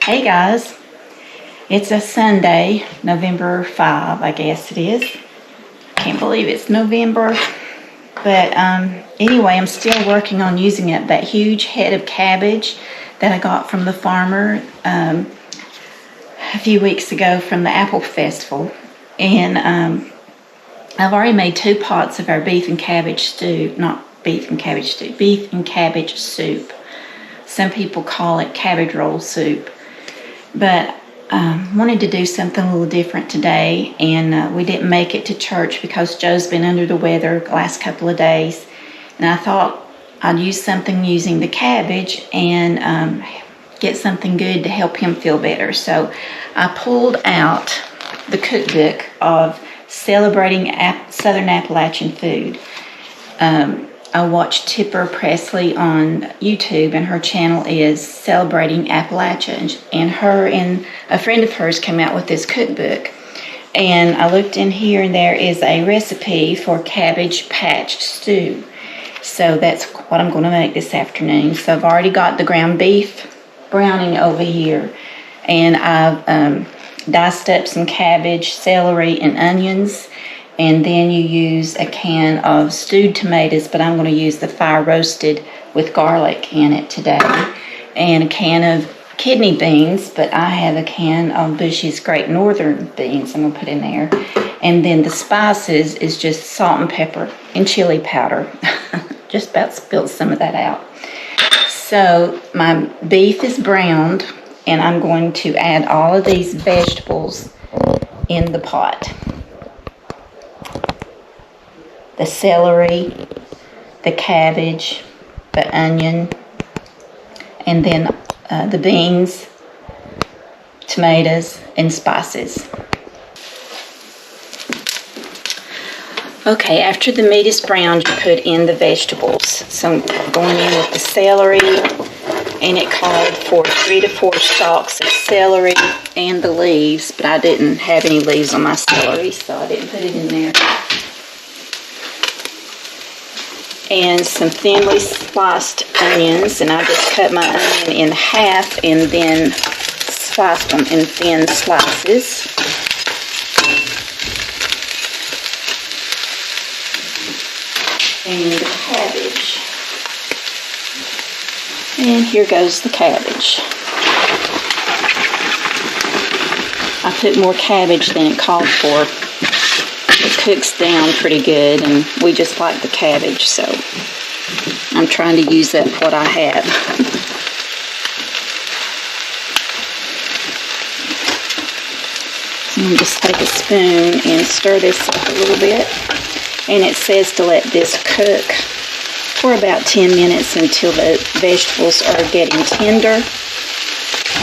Hey guys, it's a Sunday, November 5, I guess it is. Can't believe it's November. But anyway, I'm still working on using it. That huge head of cabbage that I got from the farmer a few weeks ago from the Apple Festival. And I've already made 2 pots of our beef and cabbage stew. Not beef and cabbage stew, beef and cabbage soup. Some people call it cabbage roll soup. But wanted to do something a little different today, and we didn't make it to church because Joe's been under the weather the last couple of days, and I thought I'd use something using the cabbage and get something good to help him feel better. So I pulled out the cookbook of Celebrating Southern Appalachian Food. I watched Tipper Pressley on YouTube, and her channel is Celebrating Appalachia, and her and a friend of hers came out with this cookbook. And I looked in here, and there is a recipe for cabbage patch stew. So that's what I'm going to make this afternoon. So I've already got the ground beef browning over here, and I've diced up some cabbage, celery, and onions. And then you use a can of stewed tomatoes, but I'm going to use the fire roasted with garlic in it today. And a can of kidney beans, but I have a can of Bush's Great Northern beans I'm going to put in there. And then the spices is just salt and pepper and chili powder. Just about spilled some of that out. So my beef is browned, and I'm going to add all of these vegetables in the pot. The celery, the cabbage, the onion, and then the beans, tomatoes, and spices. Okay, after the meat is browned, you put in the vegetables. So I'm going in with the celery, and it called for 3 to 4 stalks of celery and the leaves, but I didn't have any leaves on my celery, so I didn't put it in there. And some thinly sliced onions, and I just cut my onion in half and then sliced them in thin slices. And the cabbage. And here goes the cabbage. I put more cabbage than it called for. It cooks down pretty good, and we just like the cabbage, so I'm trying to use up what I have. So I'm going to just take a spoon and stir this up a little bit, and it says to let this cook for about 10 minutes until the vegetables are getting tender,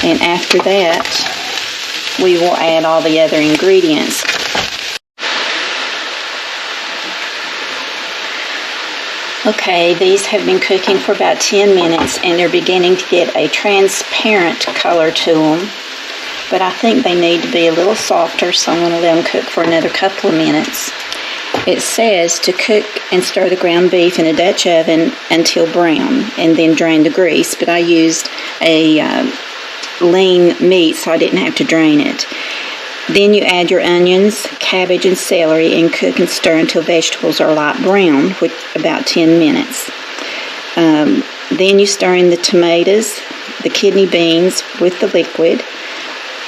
and after that we will add all the other ingredients. Okay, these have been cooking for about 10 minutes, and they're beginning to get a transparent color to them. But I think they need to be a little softer, so I'm going to let them cook for another couple of minutes. It says to cook and stir the ground beef in a Dutch oven until brown, and then drain the grease. But I used a lean meat, so I didn't have to drain it. Then you add your onions, cabbage, and celery, and cook and stir until vegetables are light brown, which about 10 minutes. Then you stir in the tomatoes, the kidney beans with the liquid,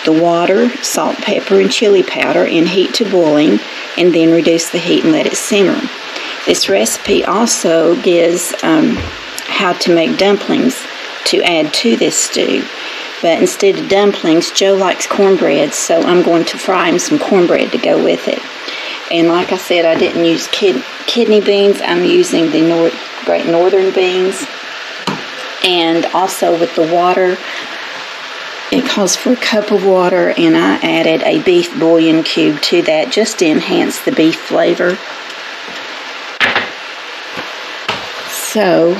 the water, salt, pepper, and chili powder, and heat to boiling, and then reduce the heat and let it simmer. This recipe also gives how to make dumplings to add to this stew. But instead of dumplings, Joe likes cornbread, so I'm going to fry him some cornbread to go with it. And like I said, I didn't use kidney beans. I'm using the Great Northern beans. And also with the water, it calls for a cup of water, and I added a beef bouillon cube to that just to enhance the beef flavor. So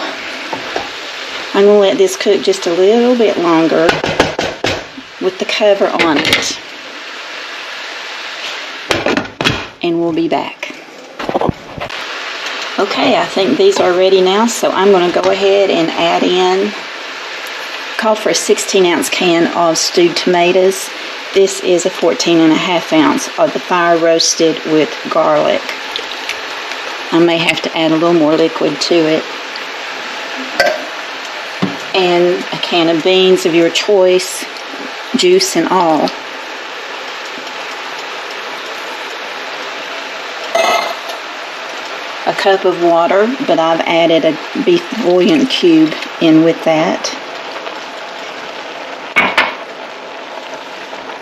I'm going to let this cook just a little bit longer with the cover on it, and we'll be back. Okay, I think these are ready now, so I'm going to go ahead and add in called for a 16-ounce can of stewed tomatoes. This is a 14.5 ounce of the fire roasted with garlic. I may have to add a little more liquid to it. And a can of beans of your choice, juice and all. A cup of water, but I've added a beef bouillon cube in with that.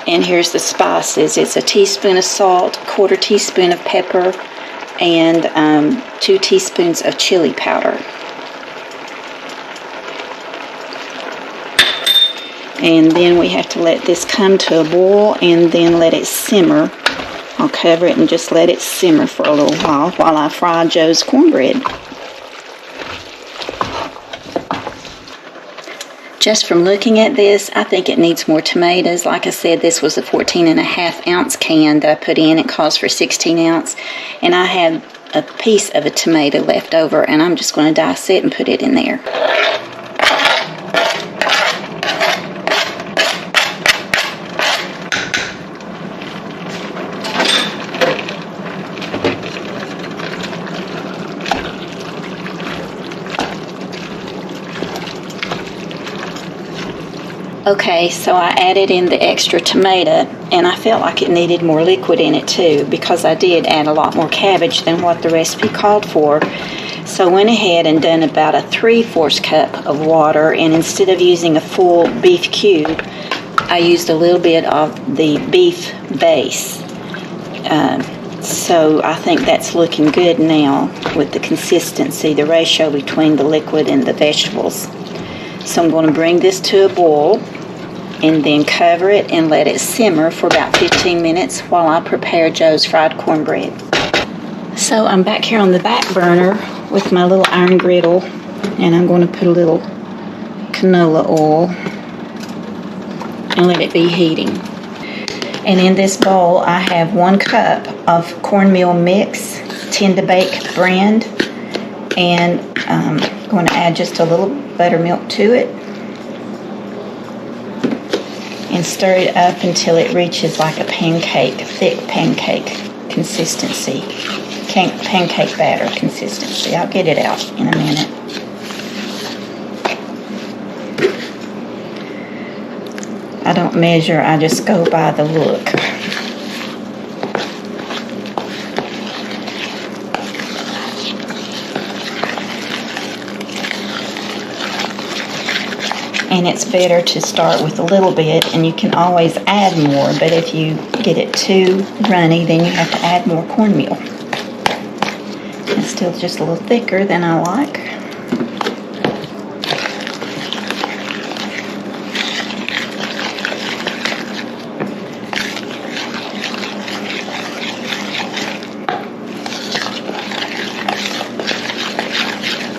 And here's the spices. It's a teaspoon of salt, 1/4 teaspoon of pepper, and 2 teaspoons of chili powder. And then we have to let this come to a boil and then let it simmer. I'll cover it and just let it simmer for a little while I fry Joe's cornbread. Just from looking at this, I think it needs more tomatoes. Like I said, this was a 14.5 ounce can that I put in. It calls for 16 ounce. And I had a piece of a tomato left over, and I'm just going to dice it and put it in there. Okay, so I added in the extra tomato, and I felt like it needed more liquid in it too, because I did add a lot more cabbage than what the recipe called for. So I went ahead and done about a 3/4 cup of water, and instead of using a full beef cube, I used a little bit of the beef base. So I think that's looking good now with the consistency, the ratio between the liquid and the vegetables. So I'm going to bring this to a boil and then cover it and let it simmer for about 15 minutes while I prepare Joe's fried cornbread. So I'm back here on the back burner with my little iron griddle, and I'm going to put a little canola oil and let it be heating. And in this bowl I have 1 cup of cornmeal mix, tend-to-bake brand, and I'm going to add just a little buttermilk to it and stir it up until it reaches like a pancake, thick pancake consistency, pancake batter consistency. I'll get it out in a minute. I don't measure, I just go by the look. And it's better to start with a little bit, and you can always add more, but if you get it too runny, then you have to add more cornmeal. It's still just a little thicker than I like.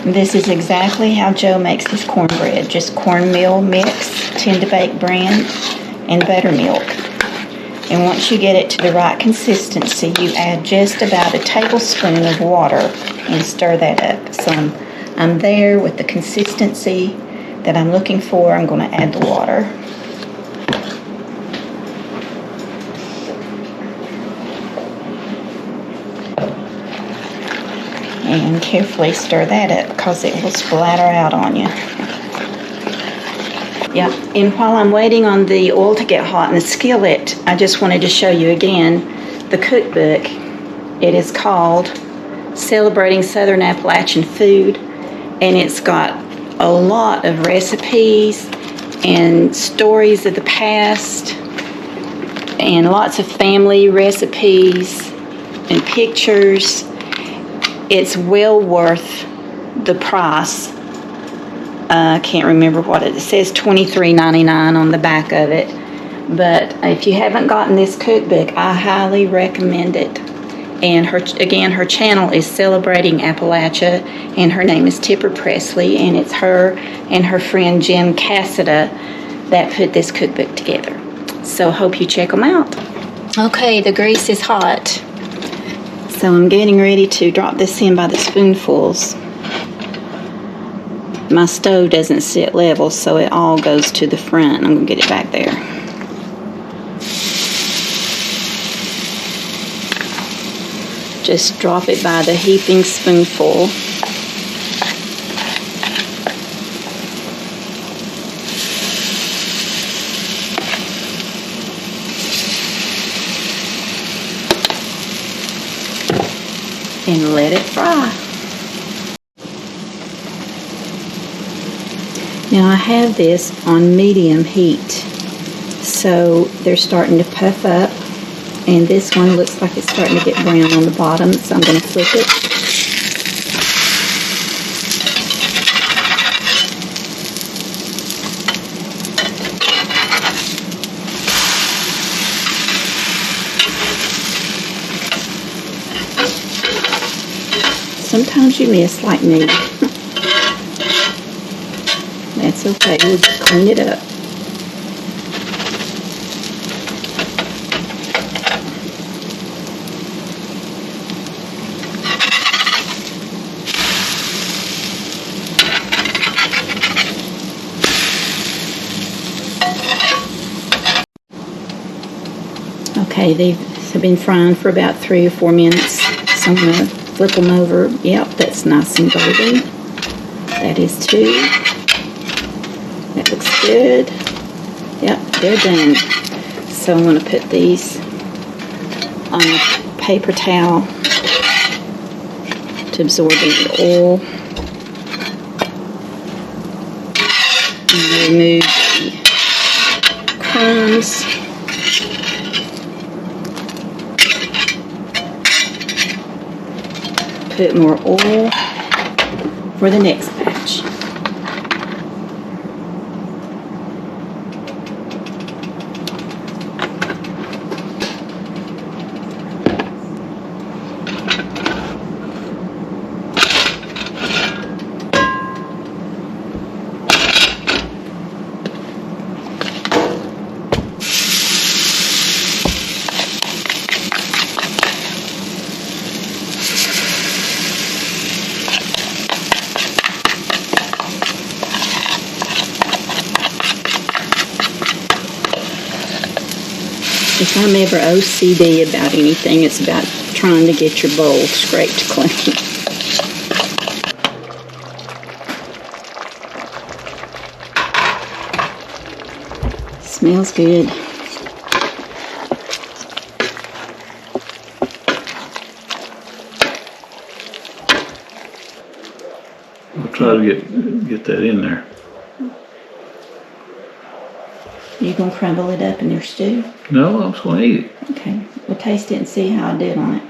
This is exactly how Joe makes his cornbread. Just cornmeal mix, tend-to-bake brand, and buttermilk. And once you get it to the right consistency, you add just about a tablespoon of water and stir that up. So I'm there with the consistency that I'm looking for. I'm going to add the water. And carefully stir that up because it will splatter out on you. Yeah, and while I'm waiting on the oil to get hot in the skillet, I just wanted to show you again the cookbook. It is called Celebrating Southern Appalachian Food, and it's got a lot of recipes and stories of the past and lots of family recipes and pictures. It's well worth the price. I can't remember what it says, $23.99 on the back of it. But if you haven't gotten this cookbook, I highly recommend it. And her channel is Celebrating Appalachia, and her name is Tipper Pressley, and it's her and her friend Jen Cassida that put this cookbook together. So hope you check them out. Okay, the grease is hot. So I'm getting ready to drop this in by the spoonfuls. my stove doesn't sit level, so it all goes to the front. I'm going to get it back there. Just drop it by the heaping spoonful. And let it fry. Now I have this on medium heat, so they're starting to puff up, and this one looks like it's starting to get brown on the bottom, so I'm going to flip it. Sometimes you miss like me. That's okay, we'll just clean it up. Okay, they've been frying for about 3 or 4 minutes, so I'm going to flip them over. Yep, that's nice and golden. That is too. That looks good. Yep, they're done. So I'm going to put these on a paper towel to absorb the oil. And remove the crumbs. Put more oil for the next batch. If I'm ever OCD about anything, it's about trying to get your bowl scraped clean. Smells good. I'll try to get that in there. You gonna crumble it up in your stew? No, I was going to eat it. Okay, we'll taste it and see how I did on it.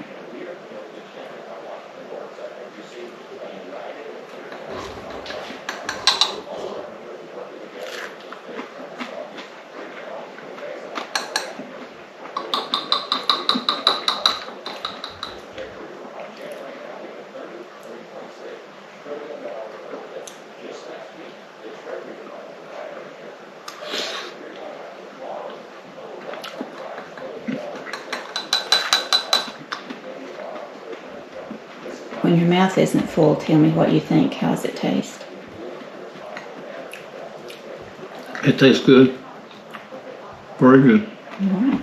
When your mouth isn't full, tell me what you think. How does it taste? It tastes good. Very good. All right.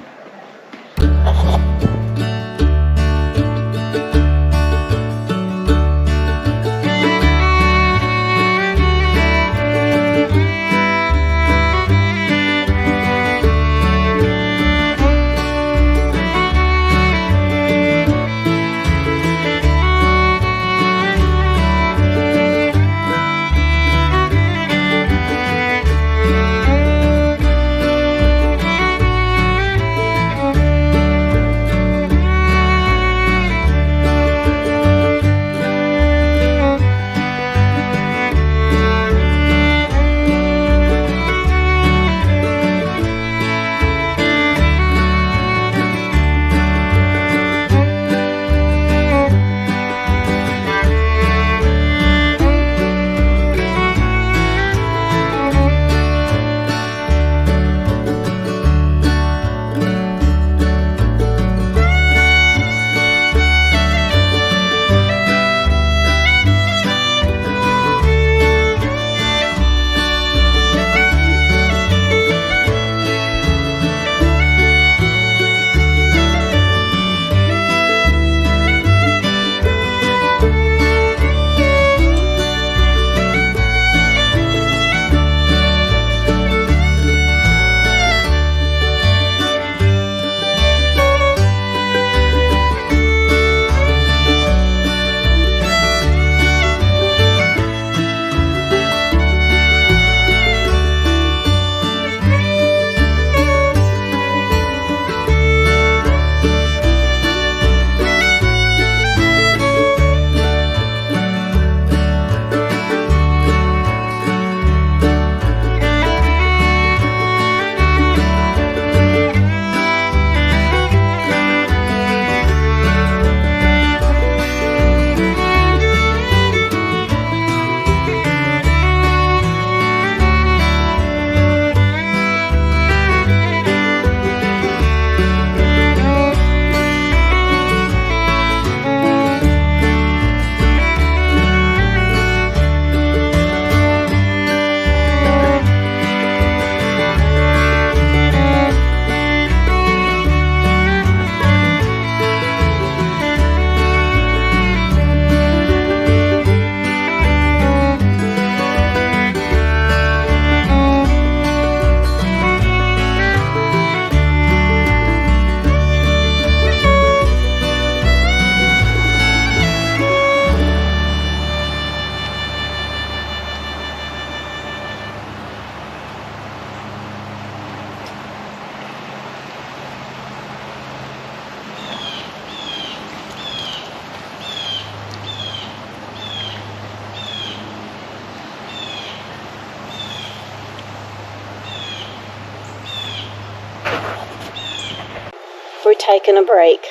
taking a break.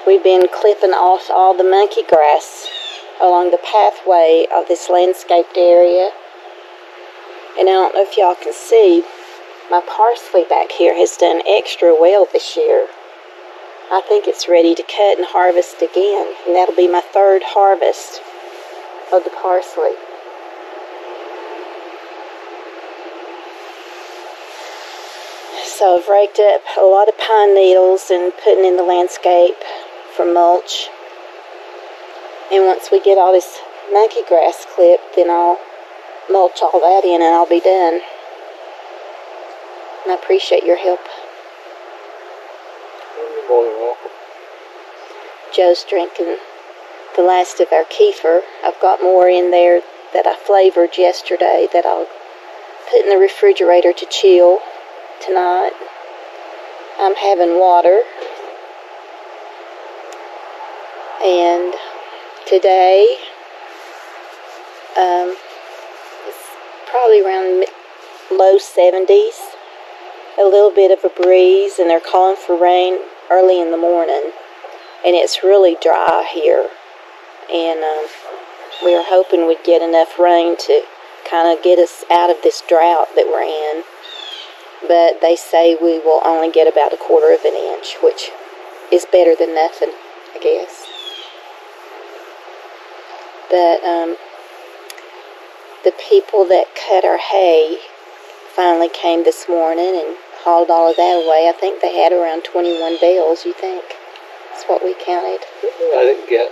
We've been clipping off all the monkey grass along the pathway of this landscaped area. And I don't know if y'all can see, my parsley back here has done extra well this year. I think it's ready to cut and harvest again, and that'll be my third harvest of the parsley. So I've raked up a lot of pine needles and putting in the landscape for mulch. And once we get all this monkey grass clipped, then I'll mulch all that in and I'll be done. And I appreciate your help. You're more than welcome. Joe's drinking the last of our kefir. I've got more in there that I flavored yesterday that I'll put in the refrigerator to chill tonight. I'm having water. And today, it's probably around low 70s. A little bit of a breeze, and they're calling for rain early in the morning. And it's really dry here. And we were hoping we'd get enough rain to kind of get us out of this drought that we're in. But they say we will only get about 1/4 of an inch, which is better than nothing, I guess. But the people that cut our hay finally came this morning and hauled all of that away. I think they had around 21 bales, you think? That's what we counted. I didn't get.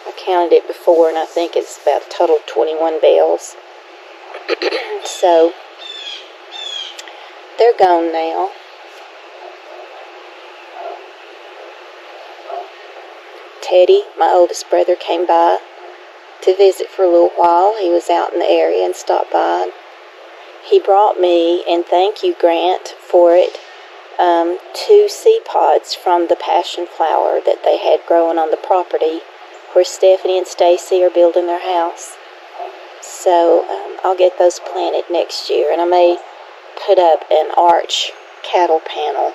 I counted it before, and I think it's about a total of 21 bales. So, they're gone now. Teddy, my oldest brother, came by to visit for a little while. He was out in the area and stopped by. He brought me, and thank you, Grant, for it, 2 seed pods from the passion flower that they had growing on the property where Stephanie and Stacy are building their house. So I'll get those planted next year, and I may put up an arch cattle panel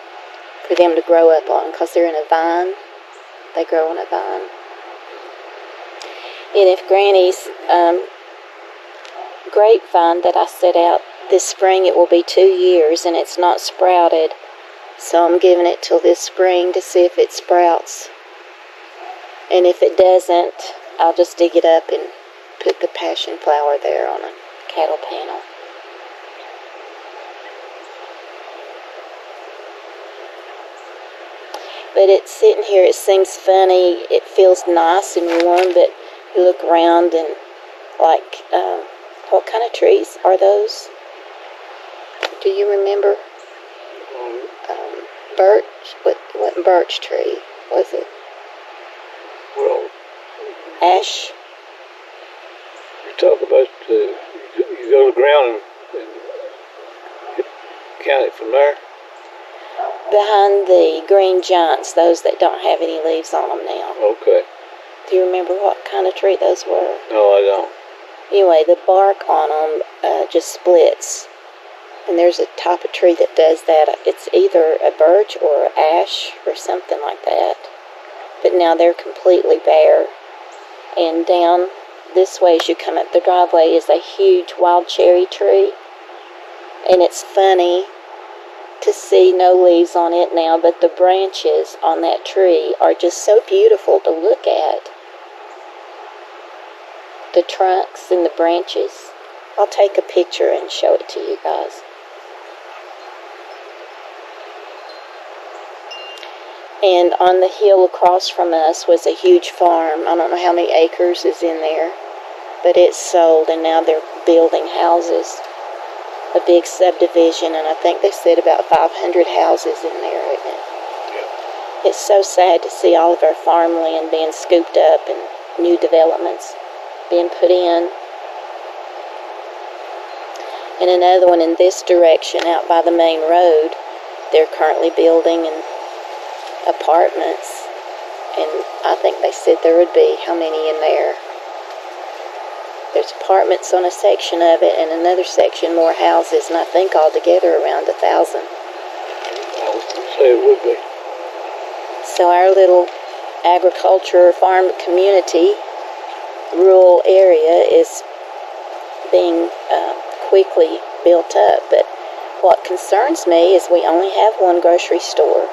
for them to grow up on because they're in a vine. They grow on a vine. And if Granny's grapevine that I set out this spring, it will be 2 years and it's not sprouted. So I'm giving it till this spring to see if it sprouts. And if it doesn't, I'll just dig it up and put the passion flower there on a cattle panel. But it's sitting here, it seems funny, it feels nice and warm, but you look around and like, what kind of trees are those? Do you remember? Birch? What birch tree was it? Well, Ash? you talk about you go to the ground and count it from there. Behind the green giants, those that don't have any leaves on them now. Okay. Do you remember what kind of tree those were? No, I don't. Anyway, the bark on them just splits. And there's a type of tree that does that. It's either a birch or ash or something like that. But now they're completely bare. And down this way as you come up the driveway is a huge wild cherry tree. And it's funny to see no leaves on it now, but the branches on that tree are just so beautiful to look at. The trunks and the branches. I'll take a picture and show it to you guys. And on the hill across from us was a huge farm. I don't know how many acres is in there, but it's sold and now they're building houses. A big subdivision, and I think they said about 500 houses in there, isn't it? Yeah. It's so sad to see all of our farmland being scooped up and new developments being put in. And another one in this direction out by the main road, they're currently building and apartments, and I think they said there would be how many in there. There's apartments on a section of it, and another section more houses, and I think altogether around 1,000. I was say it would be. So our little agriculture farm community, rural area is being quickly built up. But what concerns me is we only have one grocery store.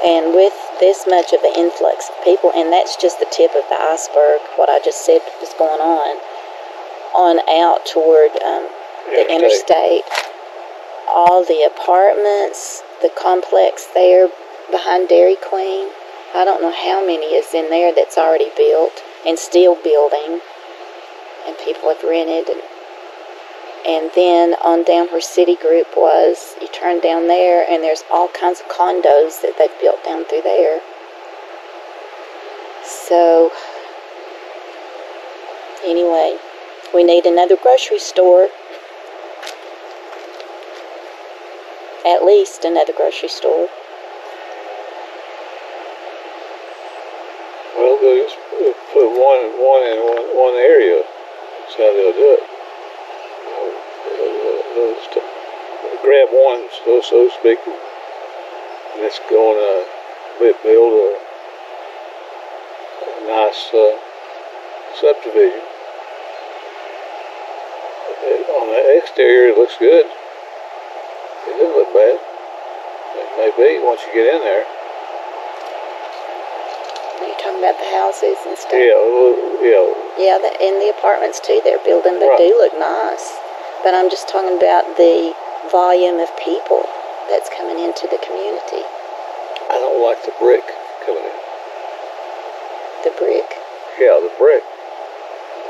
And with this much of an influx of people, and that's just the tip of the iceberg, what I just said was going on out toward the interstate, all the apartments, the complex there behind Dairy Queen, I don't know how many is in there that's already built and still building, and people have rented. And then on down where Citigroup was, you turn down there and there's all kinds of condos that they've built down through there. So, anyway, we need another grocery store. At least another grocery store. Well, they'll just put one in one area. That's how they'll do it. They'll just grab one, so to speak, and it's going to build a nice subdivision. On the exterior, it looks good. It doesn't look bad. It may be once you get in there. You're talking about the houses and stuff? Yeah. Yeah, in the apartments too they're building, they do look nice. But I'm just talking about the volume of people that's coming into the community. I don't like the brick coming in. The brick? Yeah, the brick.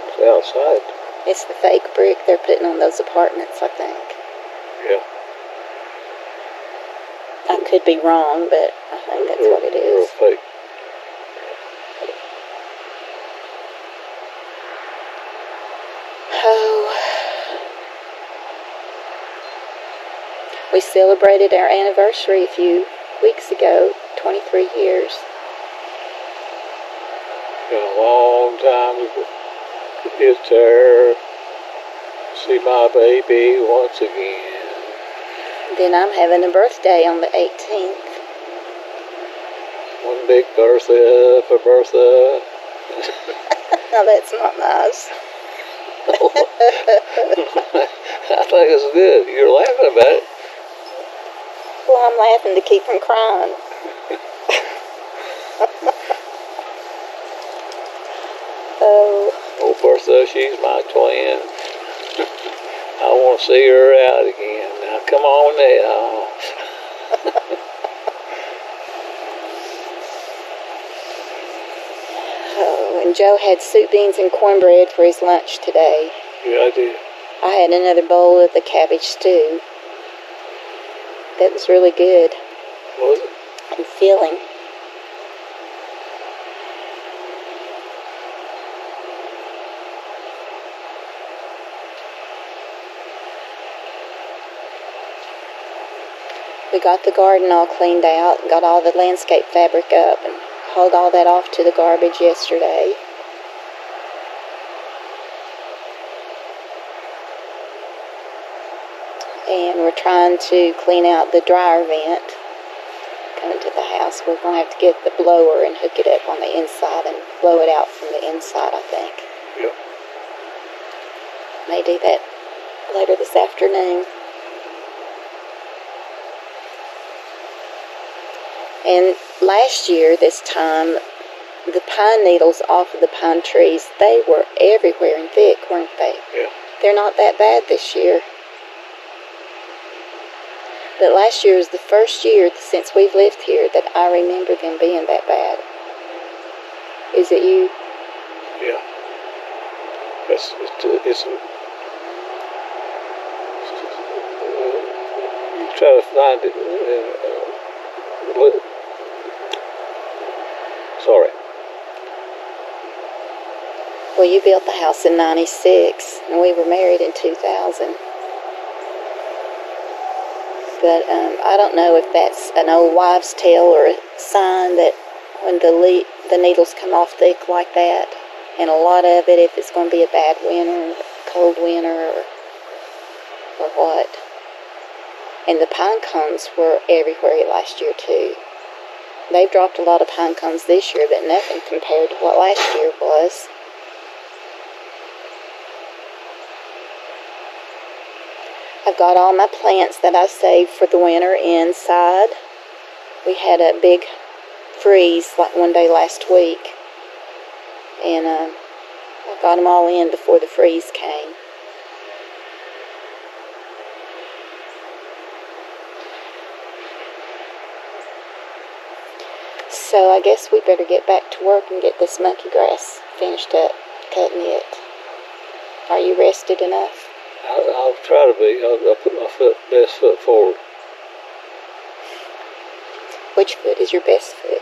It's outside. It's the fake brick they're putting on those apartments, I think. Yeah. I could be wrong, but I think that's what it is. They're fake. Oh. We celebrated our anniversary a few weeks ago, 23 years. Been a long time to get there, see my baby once again. Then I'm having a birthday on the 18th. One big Bertha for Bertha. Now that's not nice. I think it's good. You're laughing about it. Well, I'm laughing to keep from crying. Oh. Oh, Bertha, she's my twin. I want to see her out again. Now, come on now. Oh, and Joe had soup, beans, and cornbread for his lunch today. Yeah, I did. I had another bowl of the cabbage stew. That was really good. Was it? And filling. We got the garden all cleaned out, got all the landscape fabric up, and hauled all that off to the garbage yesterday. And we're trying to clean out the dryer vent coming to the house. We're going to have to get the blower and hook it up on the inside and blow it out from the inside, I think. Yep. May do that later this afternoon. And last year, this time, the pine needles off of the pine trees, they were everywhere and thick, weren't they? Yeah. They're not that bad this year. But last year was the first year since we've lived here that I remember them being that bad. Is it you? Yeah. It's you try to find it. Sorry. Well, you built the house in 96, and we were married in 2000. But I don't know if that's an old wives' tale or a sign that when the needles come off thick like that, and a lot of it, if it's going to be a bad winter, cold winter, or what. And the pine cones were everywhere last year too. They've dropped a lot of pine cones this year, but nothing compared to what last year was. I've got all my plants that I saved for the winter inside. We had a big freeze like one day last week, and I got them all in before the freeze came. So I guess we better get back to work and get this monkey grass finished up, cutting it. Are you rested enough? I'll try to be. I'll put my best foot forward. Which foot is your best foot?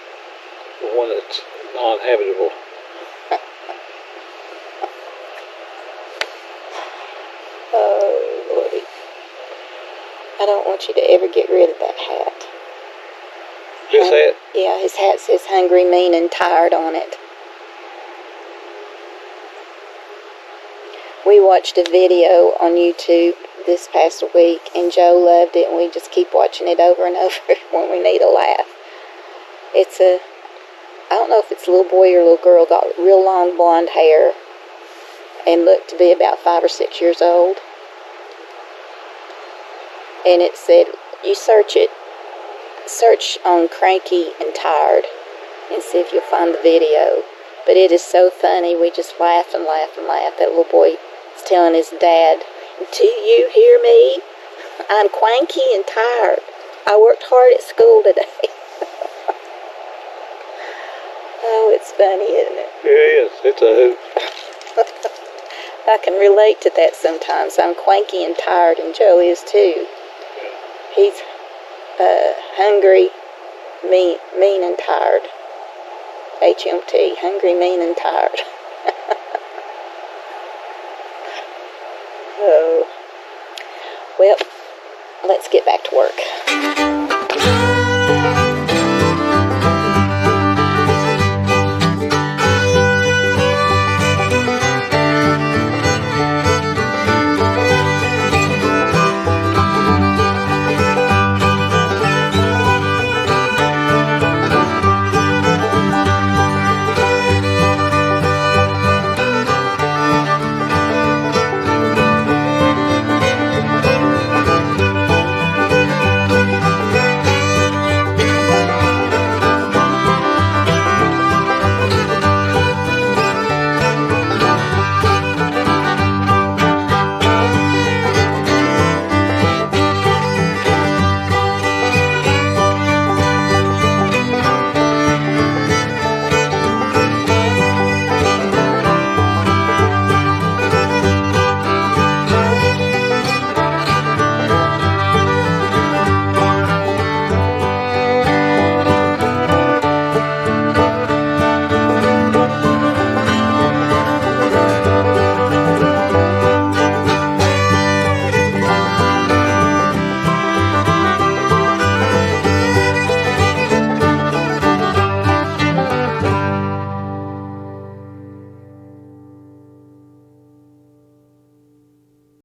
The one that's non-habitable. Oh, Lordy. I don't want you to ever get rid of that hat. His hat? Yeah, his hat says hungry, mean, and tired on it. We watched a video on YouTube this past week, and Joe loved it, and we just keep watching it over and over when we need a laugh. It's I don't know if it's a little boy or a little girl, got real long blonde hair, and looked to be about 5 or 6 years old. And it said, you search on cranky and tired, and see if you'll find the video. But it is so funny, we just laugh and laugh and laugh. That little boy is telling his dad, do you hear me? I'm cranky and tired. I worked hard at school today. Oh, it's funny, isn't it? It is. It's a hoot. I can relate to that sometimes. I'm cranky and tired, and Joe is too. He's hungry, mean and tired. HMT, hungry, mean, and tired. Oh. Well, let's get back to work.